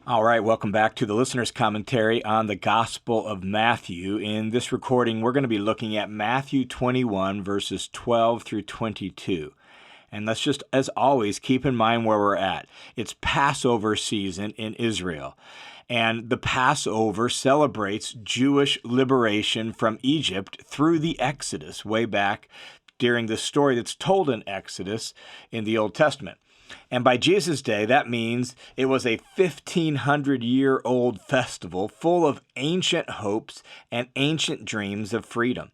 All right, welcome back to the listener's commentary on the Gospel of Matthew. In this recording, we're going to be looking at Matthew 21, verses 12 through 22. And let's just, as always, keep in mind where we're at. It's Passover season in Israel. And the Passover celebrates Jewish liberation from Egypt through the Exodus, way back during the story that's told in Exodus in the Old Testament. And by Jesus' day, that means it was a 1,500-year-old festival full of ancient hopes and ancient dreams of freedom.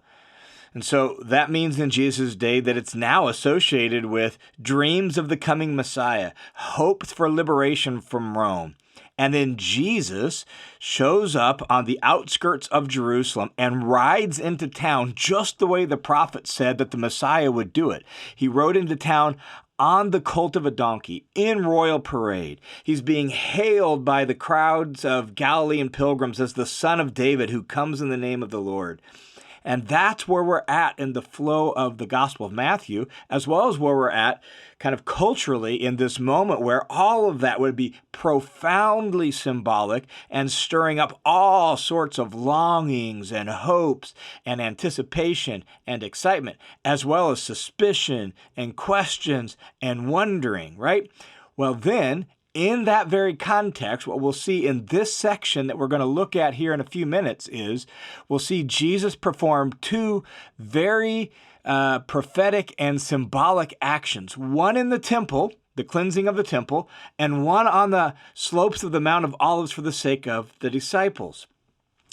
And so that means in Jesus' day that it's now associated with dreams of the coming Messiah, hopes for liberation from Rome. And then Jesus shows up on the outskirts of Jerusalem and rides into town just the way the prophet said that the Messiah would do it. He rode into town on the colt of a donkey, in royal parade. He's being hailed by the crowds of Galilean pilgrims as the Son of David who comes in the name of the Lord. And that's where we're at in the flow of the Gospel of Matthew, as well as where we're at kind of culturally in this moment where all of that would be profoundly symbolic and stirring up all sorts of longings and hopes and anticipation and excitement, as well as suspicion and questions and wondering, right? Well, then, in that very context, what we'll see in this section that we're going to look at here in a few minutes is we'll see Jesus perform two very prophetic and symbolic actions. One in the temple, the cleansing of the temple, and one on the slopes of the Mount of Olives for the sake of the disciples.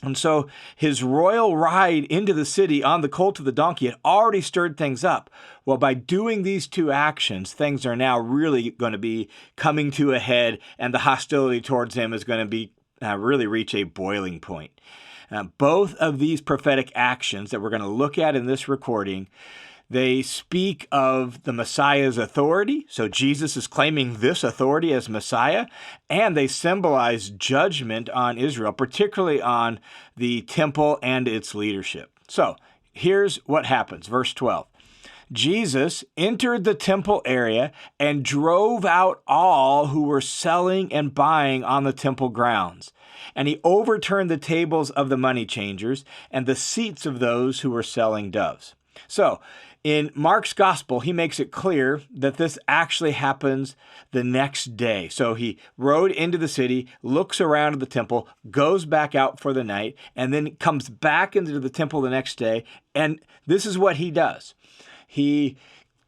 And so his royal ride into the city on the colt of the donkey had already stirred things up. Well, by doing these two actions, things are now really going to be coming to a head, and the hostility towards him is going to be really reach a boiling point. Both of these prophetic actions that we're going to look at in this recording, they speak of the Messiah's authority. So Jesus is claiming this authority as Messiah, and they symbolize judgment on Israel, particularly on the temple and its leadership. So here's what happens. Verse 12. Jesus entered the temple area and drove out all who were selling and buying on the temple grounds. And he overturned the tables of the money changers and the seats of those who were selling doves. So, in Mark's gospel, he makes it clear that this actually happens the next day. So he rode into the city, looks around at the temple, goes back out for the night, and then comes back into the temple the next day. And this is what he does. He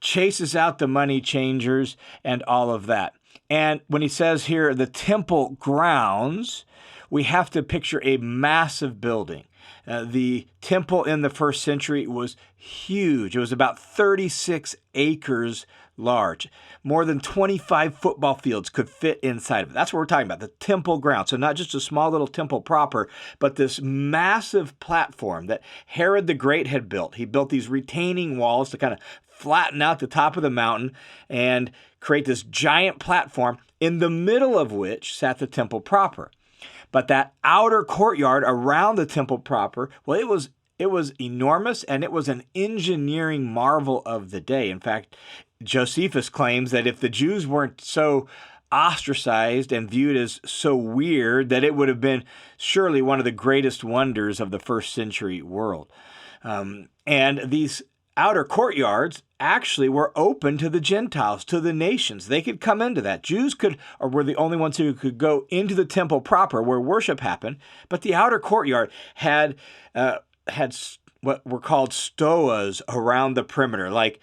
chases out the money changers and all of that. And when he says here, the temple grounds, we have to picture a massive building. The temple in the first century was huge. It was about 36 acres large. More than 25 football fields could fit inside of it. That's what we're talking about, the temple ground. So not just a small little temple proper, but this massive platform that Herod the Great had built. He built these retaining walls to kind of flatten out the top of the mountain and create this giant platform in the middle of which sat the temple proper. But that outer courtyard around the temple proper, well, it was enormous, and it was an engineering marvel of the day. In fact, Josephus claims that if the Jews weren't so ostracized and viewed as so weird, that it would have been surely one of the greatest wonders of the first century world. And these outer courtyards actually were open to the Gentiles, to the nations. They could come into that. Jews were the only ones who could go into the temple proper where worship happened, but the outer courtyard had what were called stoas around the perimeter, like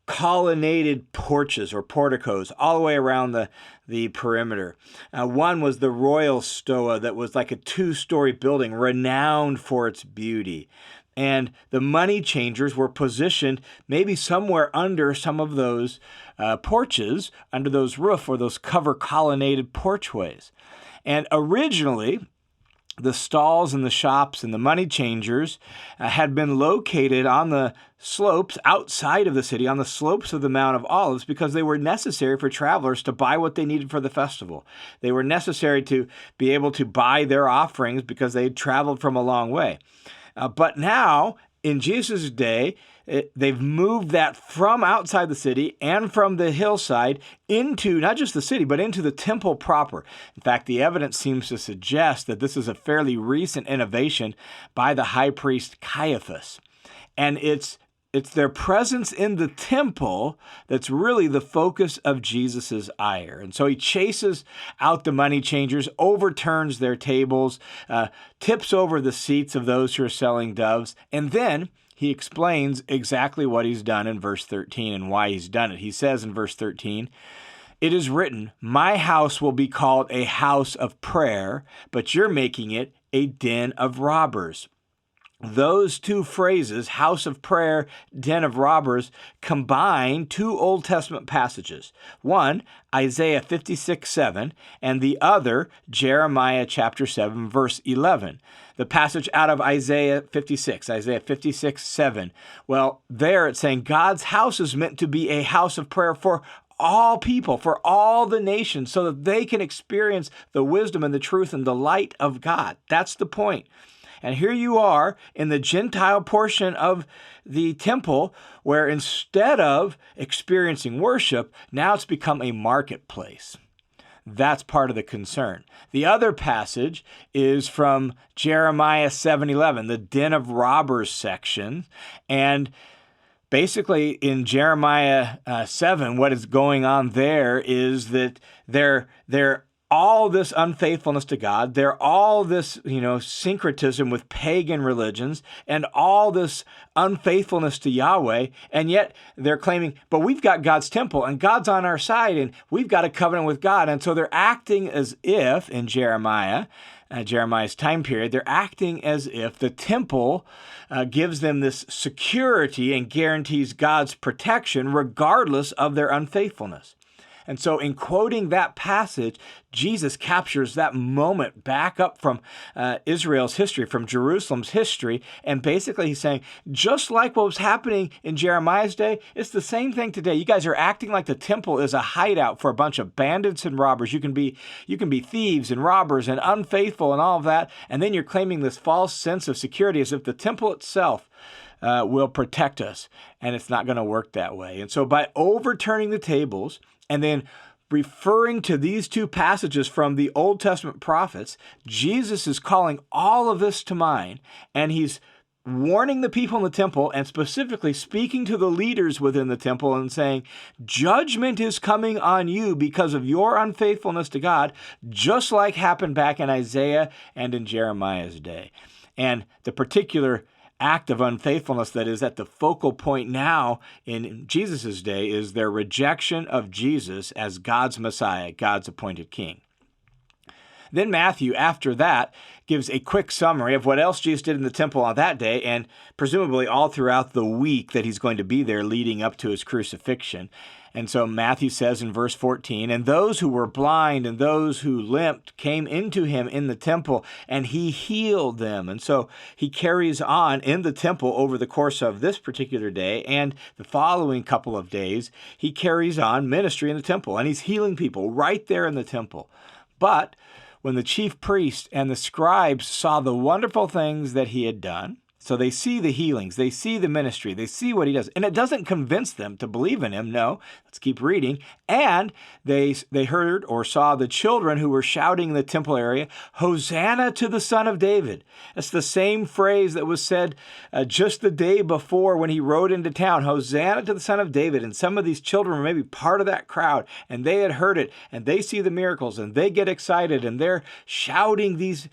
colonnaded porches or porticos all the way around the perimeter. One was the royal stoa that was like a 2-story building renowned for its beauty. And the money changers were positioned maybe somewhere under some of those porches, under those roof or those cover colonnaded porchways. And originally, the stalls and the shops and the money changers had been located on the slopes outside of the city, on the slopes of the Mount of Olives, because they were necessary for travelers to buy what they needed for the festival. They were necessary to be able to buy their offerings because they had traveled from a long way. But now, in Jesus' day, they've moved that from outside the city and from the hillside into not just the city, but into the temple proper. In fact, the evidence seems to suggest that this is a fairly recent innovation by the high priest Caiaphas. And it's their presence in the temple that's really the focus of Jesus's ire. And so he chases out the money changers, overturns their tables, tips over the seats of those who are selling doves, and then he explains exactly what he's done in verse 13 and why he's done it. He says in verse 13, "It is written, my house will be called a house of prayer, but you're making it a den of robbers." Those two phrases, house of prayer, den of robbers, combine two Old Testament passages. One, Isaiah 56:7, and the other, Jeremiah chapter 7, verse 11. The passage out of Isaiah 56:7. Well, there it's saying God's house is meant to be a house of prayer for all people, for all the nations, so that they can experience the wisdom and the truth and the light of God. That's the point. And here you are in the Gentile portion of the temple, where instead of experiencing worship, now it's become a marketplace. That's part of the concern. The other passage is from Jeremiah 7:11, the den of robbers section. And basically in Jeremiah 7, what is going on there is that they're all this unfaithfulness to God, they're all this, syncretism with pagan religions, and all this unfaithfulness to Yahweh, and yet they're claiming, but we've got God's temple, and God's on our side, and we've got a covenant with God. And so they're acting as if, in Jeremiah's time period, they're acting as if the temple gives them this security and guarantees God's protection regardless of their unfaithfulness. And so in quoting that passage, Jesus captures that moment back up from Israel's history, from Jerusalem's history, and basically he's saying, just like what was happening in Jeremiah's day, it's the same thing today. You guys are acting like the temple is a hideout for a bunch of bandits and robbers. You can be thieves and robbers and unfaithful and all of that, and then you're claiming this false sense of security as if the temple itself will protect us, and it's not going to work that way. And so by overturning the tables and then referring to these two passages from the Old Testament prophets, Jesus is calling all of this to mind, and he's warning the people in the temple and specifically speaking to the leaders within the temple and saying, judgment is coming on you because of your unfaithfulness to God, just like happened back in Isaiah and in Jeremiah's day. And the particular act of unfaithfulness that is at the focal point now in Jesus' day is their rejection of Jesus as God's Messiah, God's appointed king. Then Matthew, after that, gives a quick summary of what else Jesus did in the temple on that day and presumably all throughout the week that he's going to be there leading up to his crucifixion. And so Matthew says in verse 14, "And those who were blind and those who limped came into him in the temple, and he healed them." And so he carries on in the temple over the course of this particular day and the following couple of days. He carries on ministry in the temple, and he's healing people right there in the temple. But when the chief priests and the scribes saw the wonderful things that he had done, so they see the healings, they see the ministry, they see what he does. And it doesn't convince them to believe in him. No, let's keep reading. And they heard or saw the children who were shouting in the temple area, "Hosanna to the Son of David." That's the same phrase that was said just the day before when he rode into town, "Hosanna to the Son of David." And some of these children were maybe part of that crowd, and they had heard it, and they see the miracles, and they get excited, and they're shouting these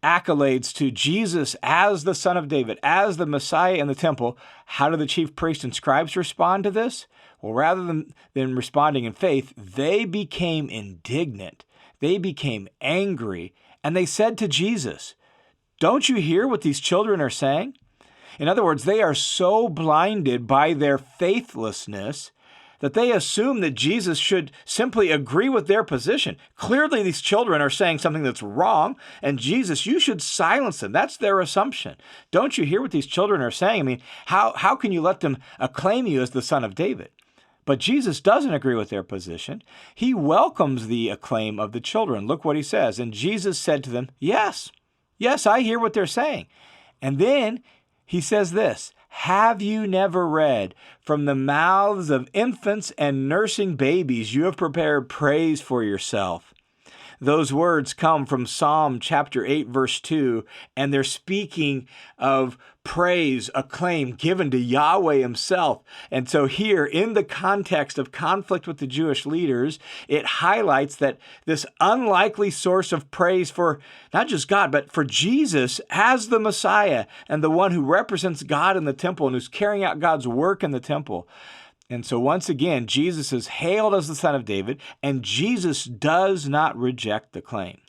accolades to Jesus as the Son of David, as the Messiah in the temple. How do the chief priests and scribes respond to this? Well, rather than responding in faith, they became indignant. They became angry, and they said to Jesus, "Don't you hear what these children are saying?" In other words, they are so blinded by their faithlessness that they assume that Jesus should simply agree with their position. Clearly, these children are saying something that's wrong, and Jesus, you should silence them. That's their assumption. Don't you hear what these children are saying? I mean, how can you let them acclaim you as the Son of David? But Jesus doesn't agree with their position. He welcomes the acclaim of the children. Look what he says. "And Jesus said to them, 'Yes, I hear what they're saying.' And then he says this, Have you never read, from the mouths of infants and nursing babies you have prepared praise for yourself? Those words come from Psalm chapter 8, verse 2, and they're speaking of praise, acclaim given to Yahweh himself. And so here, in the context of conflict with the Jewish leaders, it highlights that this unlikely source of praise for not just God, but for Jesus as the Messiah and the one who represents God in the temple and who's carrying out God's work in the temple. And so once again, Jesus is hailed as the Son of David, and Jesus does not reject the claim.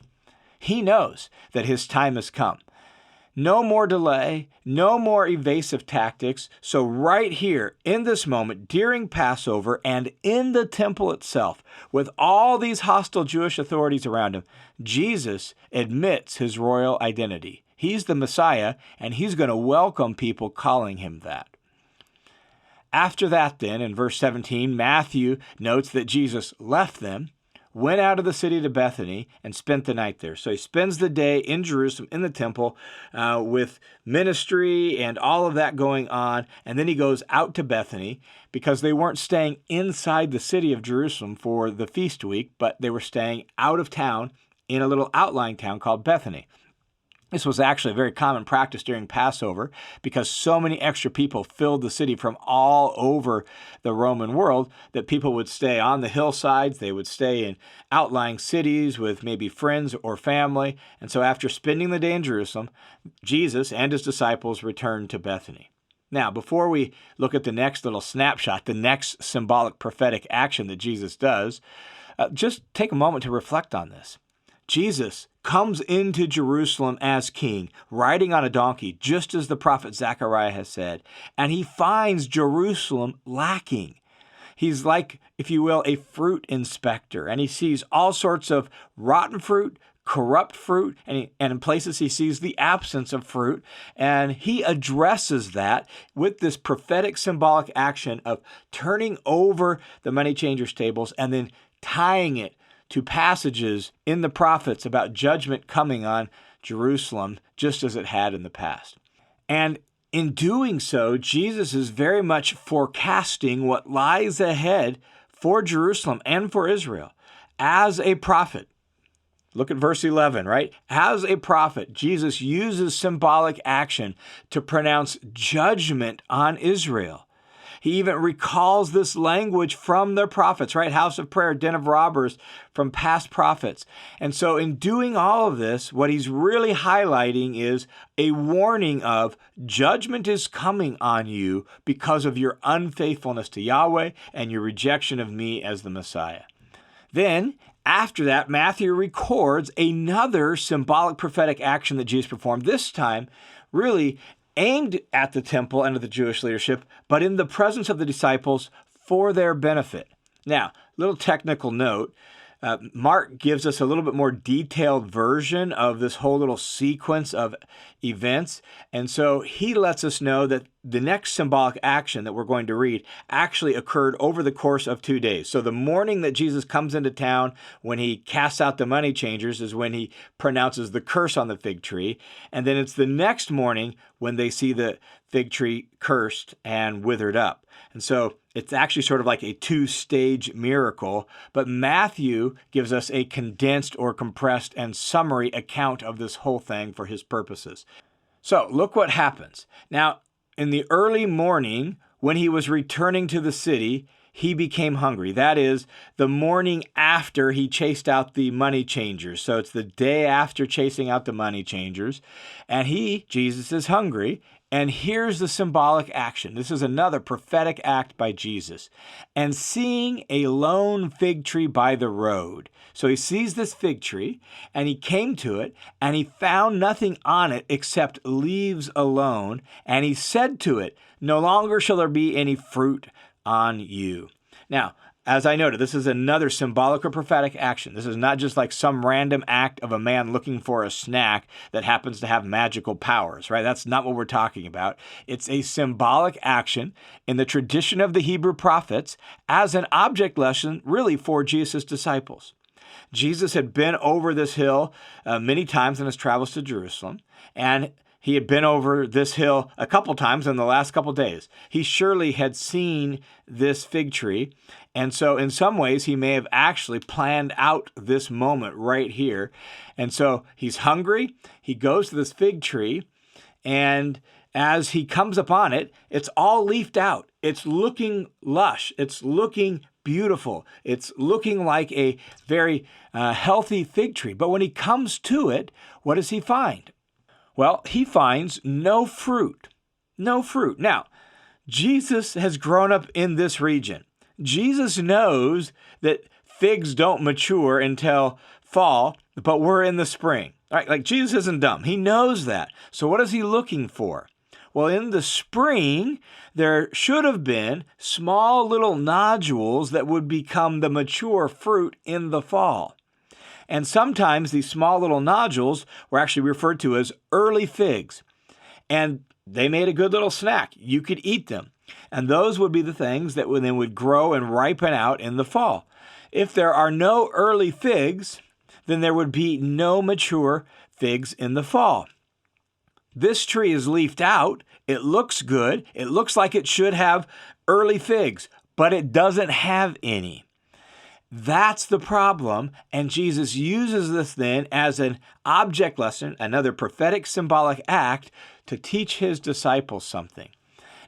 He knows that his time has come. No more delay, no more evasive tactics. So right here, in this moment, during Passover and in the temple itself, with all these hostile Jewish authorities around him, Jesus admits his royal identity. He's the Messiah, and he's going to welcome people calling him that. After that then, in verse 17, Matthew notes that Jesus left them, went out of the city to Bethany, and spent the night there. So he spends the day in Jerusalem, in the temple, with ministry and all of that going on, and then he goes out to Bethany because they weren't staying inside the city of Jerusalem for the feast week, but they were staying out of town in a little outlying town called Bethany. This was actually a very common practice during Passover because so many extra people filled the city from all over the Roman world that people would stay on the hillsides. They would stay in outlying cities with maybe friends or family. And so after spending the day in Jerusalem, Jesus and his disciples returned to Bethany. Now, before we look at the next little snapshot, the next symbolic prophetic action that Jesus does, just take a moment to reflect on this. Jesus comes into Jerusalem as king, riding on a donkey, just as the prophet Zechariah has said, and he finds Jerusalem lacking. He's like, if you will, a fruit inspector, and he sees all sorts of rotten fruit, corrupt fruit, and in places he sees the absence of fruit, and he addresses that with this prophetic symbolic action of turning over the money changers' tables and then tying it to passages in the prophets about judgment coming on Jerusalem, just as it had in the past. And in doing so, Jesus is very much forecasting what lies ahead for Jerusalem and for Israel. As a prophet, look at verse 11, right? As a prophet, Jesus uses symbolic action to pronounce judgment on Israel. He even recalls this language from their prophets, right? House of prayer, den of robbers, from past prophets. And so in doing all of this, what he's really highlighting is a warning of judgment is coming on you because of your unfaithfulness to Yahweh and your rejection of me as the Messiah. Then, after that, Matthew records another symbolic prophetic action that Jesus performed, this time really aimed at the temple and at the Jewish leadership, but in the presence of the disciples for their benefit. Now, little technical note, Mark gives us a little bit more detailed version of this whole little sequence of events. And so he lets us know that the next symbolic action that we're going to read actually occurred over the course of 2 days. So the morning that Jesus comes into town, when he casts out the money changers, is when he pronounces the curse on the fig tree. And then it's the next morning when they see the fig tree cursed and withered up. And so it's actually sort of like a 2-stage miracle, but Matthew gives us a condensed or compressed and summary account of this whole thing for his purposes. So look what happens. Now, in the early morning, when he was returning to the city, he became hungry. That is, the morning after he chased out the money changers. So it's the day after chasing out the money changers. And Jesus, is hungry. And here's the symbolic action. This is another prophetic act by Jesus. And seeing a lone fig tree by the road. So he sees this fig tree, and he came to it, and he found nothing on it except leaves alone. And he said to it, "No longer shall there be any fruit on you." Now, as I noted, this is another symbolic or prophetic action. This is not just like some random act of a man looking for a snack that happens to have magical powers, right? That's not what we're talking about. It's a symbolic action in the tradition of the Hebrew prophets as an object lesson, really, for Jesus' disciples. Jesus had been over this hill many times in his travels to Jerusalem, and He had been over this hill a couple times in the last couple days. He surely had seen this fig tree. And so in some ways, he may have actually planned out this moment right here. And so he's hungry. He goes to this fig tree. And as he comes upon it, it's all leafed out. It's looking lush. It's looking beautiful. It's looking like a very healthy fig tree. But when he comes to it, what does he find? Well, he finds no fruit. No fruit. Now, Jesus has grown up in this region. Jesus knows that figs don't mature until fall, but we're in the spring. All right, like Jesus isn't dumb. He knows that. So what is he looking for? Well, in the spring, there should have been small little nodules that would become the mature fruit in the fall. And sometimes these small little nodules were actually referred to as early figs. And they made a good little snack. You could eat them. And those would be the things that then would grow and ripen out in the fall. If there are no early figs, then there would be no mature figs in the fall. This tree is leafed out. It looks good. It looks like it should have early figs, but it doesn't have any. That's the problem, and Jesus uses this then as an object lesson, another prophetic symbolic act to teach his disciples something.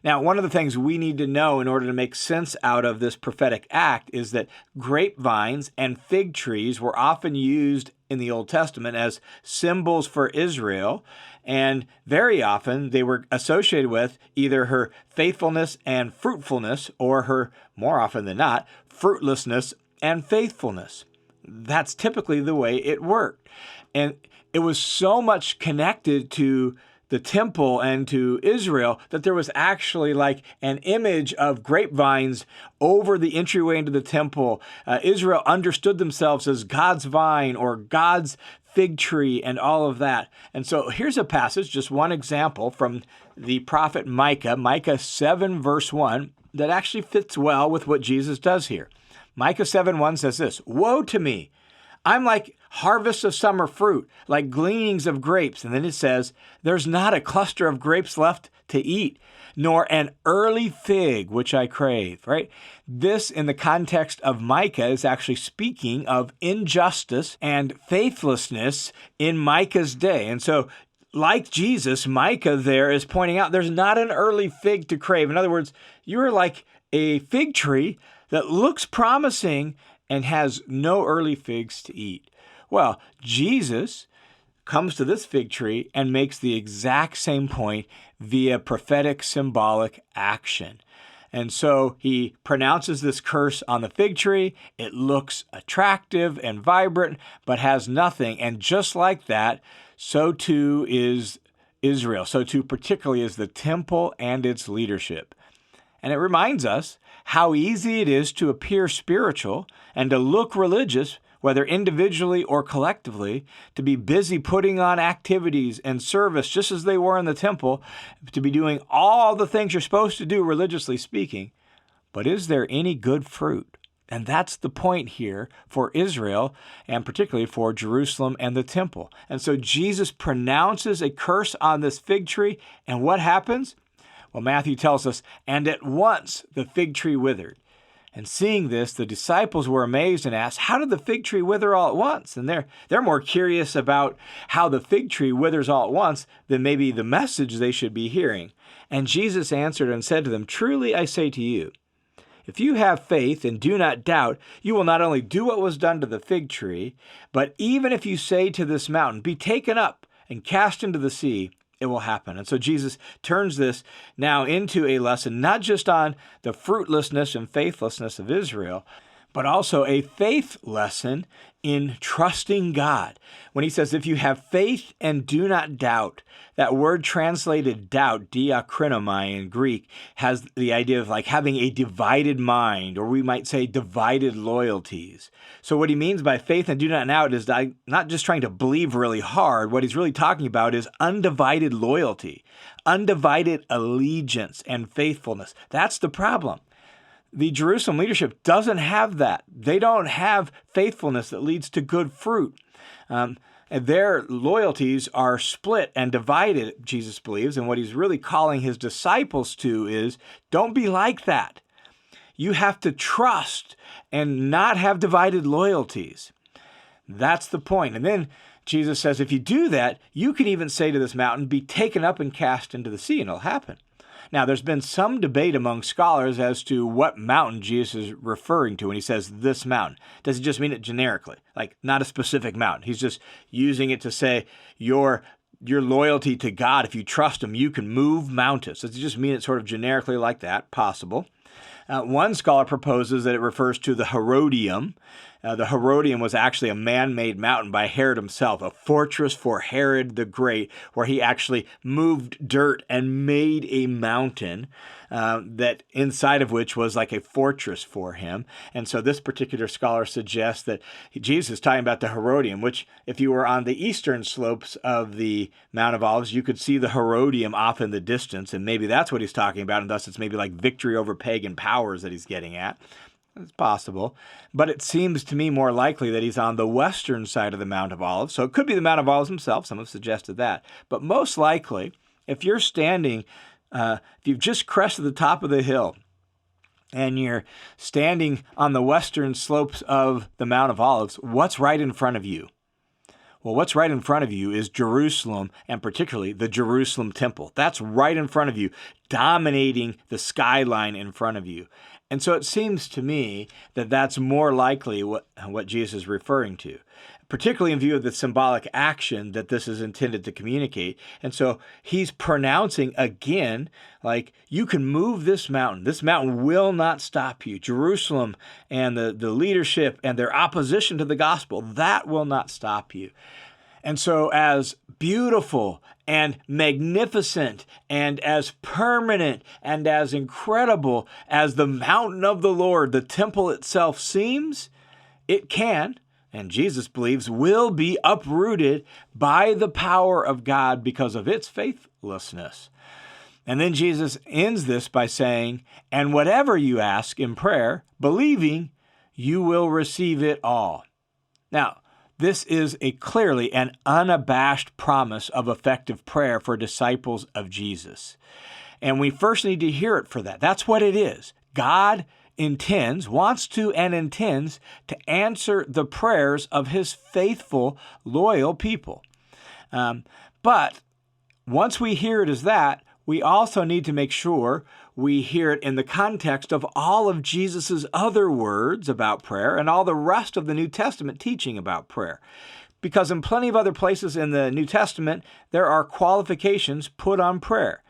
Now, one of the things we need to know in order to make sense out of this prophetic act is that grapevines and fig trees were often used in the Old Testament as symbols for Israel, and very often they were associated with either her faithfulness and fruitfulness or her, more often than not, fruitlessness and faithfulness. That's typically the way it worked. And it was so much connected to the temple and to Israel that there was actually like an image of grapevines over the entryway into the temple. Israel understood themselves as God's vine or God's fig tree and all of that. And so here's a passage, just one example from the prophet Micah, Micah 7 verse 1, that actually fits well with what Jesus does here. Micah 7:1 says this, "Woe to me! I'm like harvests of summer fruit, like gleanings of grapes." And then it says, "There's not a cluster of grapes left to eat, nor an early fig which I crave," right? This, in the context of Micah, is actually speaking of injustice and faithlessness in Micah's day. And so, like Jesus, Micah there is pointing out there's not an early fig to crave. In other words, you're like a fig tree that looks promising and has no early figs to eat. Well, Jesus comes to this fig tree and makes the exact same point via prophetic symbolic action. And so he pronounces this curse on the fig tree. It looks attractive and vibrant, but has nothing. And just like that, so too is Israel. So too particularly is the temple and its leadership. And it reminds us how easy it is to appear spiritual and to look religious, whether individually or collectively, to be busy putting on activities and service just as they were in the temple, to be doing all the things you're supposed to do religiously speaking. But is there any good fruit? And that's the point here for Israel and particularly for Jerusalem and the temple. And so Jesus pronounces a curse on this fig tree, and what happens? Well, Matthew tells us, "And at once the fig tree withered." And seeing this, the disciples were amazed and asked, "How did the fig tree wither all at once?" And they're more curious about how the fig tree withers all at once than maybe the message they should be hearing. And Jesus answered and said to them, "Truly I say to you, if you have faith and do not doubt, you will not only do what was done to the fig tree, but even if you say to this mountain, 'Be taken up and cast into the sea,' it will happen." And so Jesus turns this now into a lesson, not just on the fruitlessness and faithlessness of Israel, but also a faith lesson in trusting God. When he says, if you have faith and do not doubt, that word translated doubt, diakrinomai in Greek, has the idea of like having a divided mind, or we might say divided loyalties. So what he means by faith and do not doubt is not just trying to believe really hard. What he's really talking about is undivided loyalty, undivided allegiance and faithfulness. That's the problem. The Jerusalem leadership doesn't have that. They don't have faithfulness that leads to good fruit. And their loyalties are split and divided, Jesus believes, and what he's really calling his disciples to is, don't be like that. You have to trust and not have divided loyalties. That's the point. And then Jesus says, if you do that, you can even say to this mountain, be taken up and cast into the sea, and it'll happen. Now, there's been some debate among scholars as to what mountain Jesus is referring to when he says this mountain. Does he just mean it generically, like not a specific mountain? He's just using it to say your loyalty to God, if you trust him, you can move mountains. Does he just mean it sort of generically like that? Possible. One scholar proposes that it refers to the Herodium. The Herodium was actually a man-made mountain by Herod himself, a fortress for Herod the Great, where he actually moved dirt and made a mountain that inside of which was like a fortress for him. And so this particular scholar suggests that Jesus is talking about the Herodium, which if you were on the eastern slopes of the Mount of Olives, you could see the Herodium off in the distance, and maybe that's what he's talking about, and thus it's maybe like victory over pagan powers that he's getting at. It's possible, but it seems to me more likely that he's on the western side of the Mount of Olives. So it could be the Mount of Olives himself. Some have suggested that. But most likely, if you're standing, if you've just crested the top of the hill and you're standing on the western slopes of the Mount of Olives, what's right in front of you? Well, what's right in front of you is Jerusalem, and particularly the Jerusalem temple. That's right in front of you, dominating the skyline in front of you. And so it seems to me that that's more likely what Jesus is referring to, particularly in view of the symbolic action that this is intended to communicate. And so he's pronouncing again, like, you can move this mountain. This mountain will not stop you. Jerusalem and the leadership and their opposition to the gospel, that will not stop you. And so as beautiful and magnificent and as permanent and as incredible as the mountain of the Lord, the temple itself seems, it can, and Jesus believes, will be uprooted by the power of God because of its faithlessness. And then Jesus ends this by saying, and whatever you ask in prayer, believing, you will receive it all. Now, this is a clearly an unabashed promise of effective prayer for disciples of Jesus. And we first need to hear it for that. That's what it is. God wants to and intends to answer the prayers of his faithful, loyal people. But once we hear it as that, we also need to make sure we hear it in the context of all of Jesus' other words about prayer and all the rest of the New Testament teaching about prayer. Because in plenty of other places in the New Testament, there are qualifications put on prayer.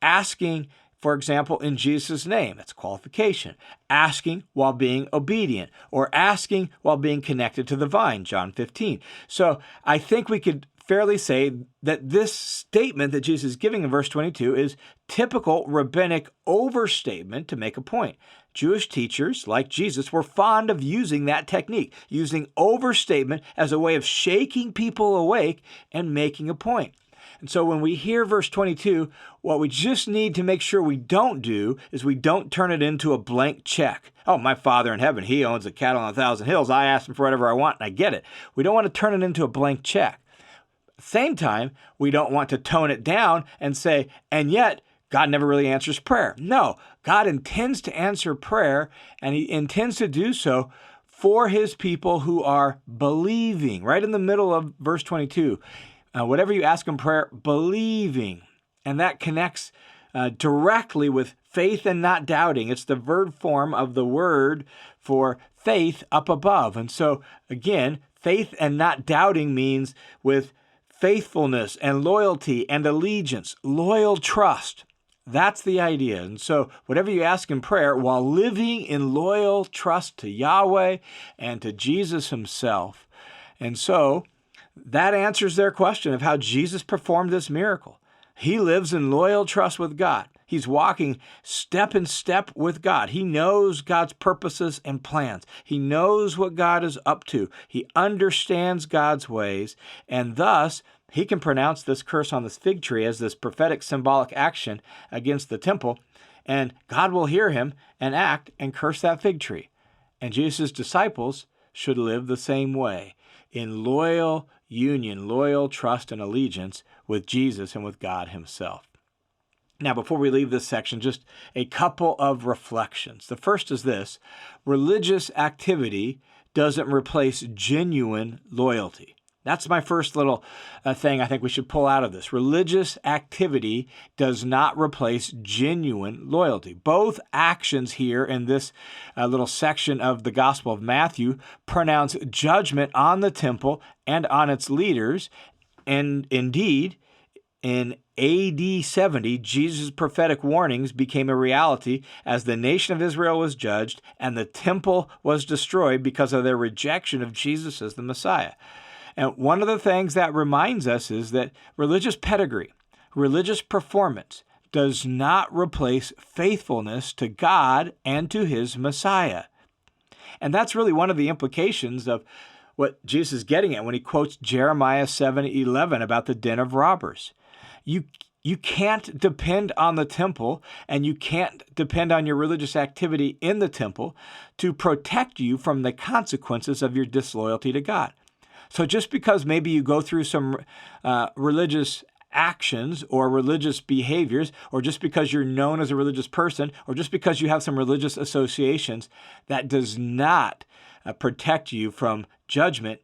Asking, for example, in Jesus' name, that's a qualification. Asking while being obedient, or asking while being connected to the vine, John 15. So I think we could fairly say that this statement that Jesus is giving in verse 22 is typical rabbinic overstatement to make a point. Jewish teachers, like Jesus, were fond of using that technique, using overstatement as a way of shaking people awake and making a point. And so when we hear verse 22, what we just need to make sure we don't do is we don't turn it into a blank check. Oh, my Father in heaven, he owns a cattle on 1,000 hills. I ask him for whatever I want, and I get it. We don't want to turn it into a blank check. At the same time, we don't want to tone it down and say, and yet, God never really answers prayer. No, God intends to answer prayer, and he intends to do so for his people who are believing. Right in the middle of verse 22, whatever you ask in prayer, believing. And that connects directly with faith and not doubting. It's the verb form of the word for faith up above. And so, again, faith and not doubting means with faithfulness and loyalty and allegiance, loyal trust. That's the idea. And so whatever you ask in prayer, while living in loyal trust to Yahweh and to Jesus himself. And so that answers their question of how Jesus performed this miracle. He lives in loyal trust with God. He's walking step in step with God. He knows God's purposes and plans. He knows what God is up to. He understands God's ways, and thus he can pronounce this curse on this fig tree as this prophetic symbolic action against the temple, and God will hear him and act and curse that fig tree. And Jesus' disciples should live the same way. in loyal union, loyal trust and allegiance with Jesus and with God himself. Now, before we leave this section, just a couple of reflections. The first is this: religious activity doesn't replace genuine loyalty. That's my first little thing I think we should pull out of this. Religious activity does not replace genuine loyalty. Both actions here in this little section of the Gospel of Matthew pronounce judgment on the temple and on its leaders. And indeed, in AD 70, Jesus' prophetic warnings became a reality as the nation of Israel was judged and the temple was destroyed because of their rejection of Jesus as the Messiah. And one of the things that reminds us is that religious pedigree, religious performance, does not replace faithfulness to God and to his Messiah. And that's really one of the implications of what Jesus is getting at when he quotes Jeremiah 7:11 about the den of robbers. You can't depend on the temple, and you can't depend on your religious activity in the temple to protect you from the consequences of your disloyalty to God. So just because maybe you go through some religious actions or religious behaviors, or just because you're known as a religious person, or just because you have some religious associations, that does not protect you from judgment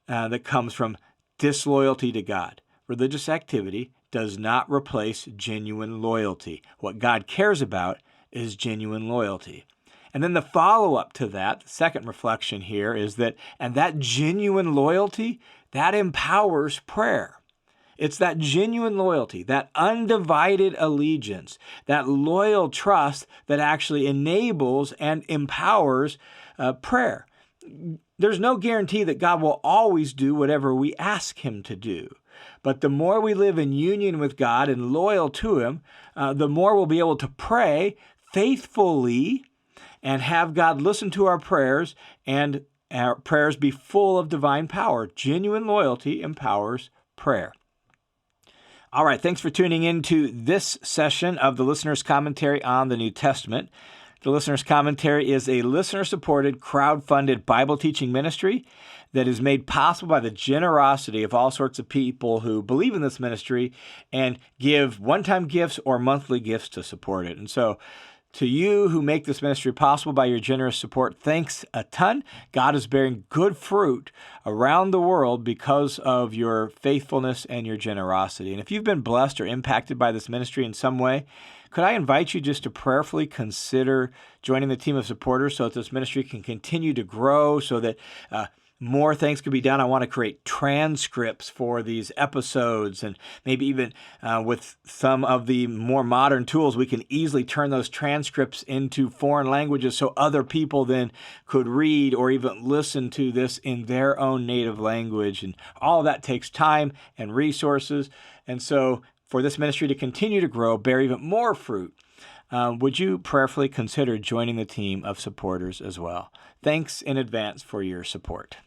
that comes from disloyalty to God. Religious activity does not replace genuine loyalty. What God cares about is genuine loyalty. And then the follow-up to that, the second reflection here is that genuine loyalty, that empowers prayer. It's that genuine loyalty, that undivided allegiance, that loyal trust that actually enables and empowers prayer. There's no guarantee that God will always do whatever we ask him to do. But the more we live in union with God and loyal to him, the more we'll be able to pray faithfully and have God listen to our prayers, and our prayers be full of divine power. Genuine loyalty empowers prayer. All right, thanks for tuning in to this session of the Listener's Commentary on the New Testament. The Listener's Commentary is a listener-supported, crowd-funded Bible teaching ministry that is made possible by the generosity of all sorts of people who believe in this ministry and give one-time gifts or monthly gifts to support it. And so, to you who make this ministry possible by your generous support, thanks a ton. God is bearing good fruit around the world because of your faithfulness and your generosity. And if you've been blessed or impacted by this ministry in some way, could I invite you just to prayerfully consider joining the team of supporters so that this ministry can continue to grow, so that more things can be done. I want to create transcripts for these episodes, and maybe even with some of the more modern tools, we can easily turn those transcripts into foreign languages so other people then could read or even listen to this in their own native language. And all of that takes time and resources. And so for this ministry to continue to grow, bear even more fruit, would you prayerfully consider joining the team of supporters as well? Thanks in advance for your support.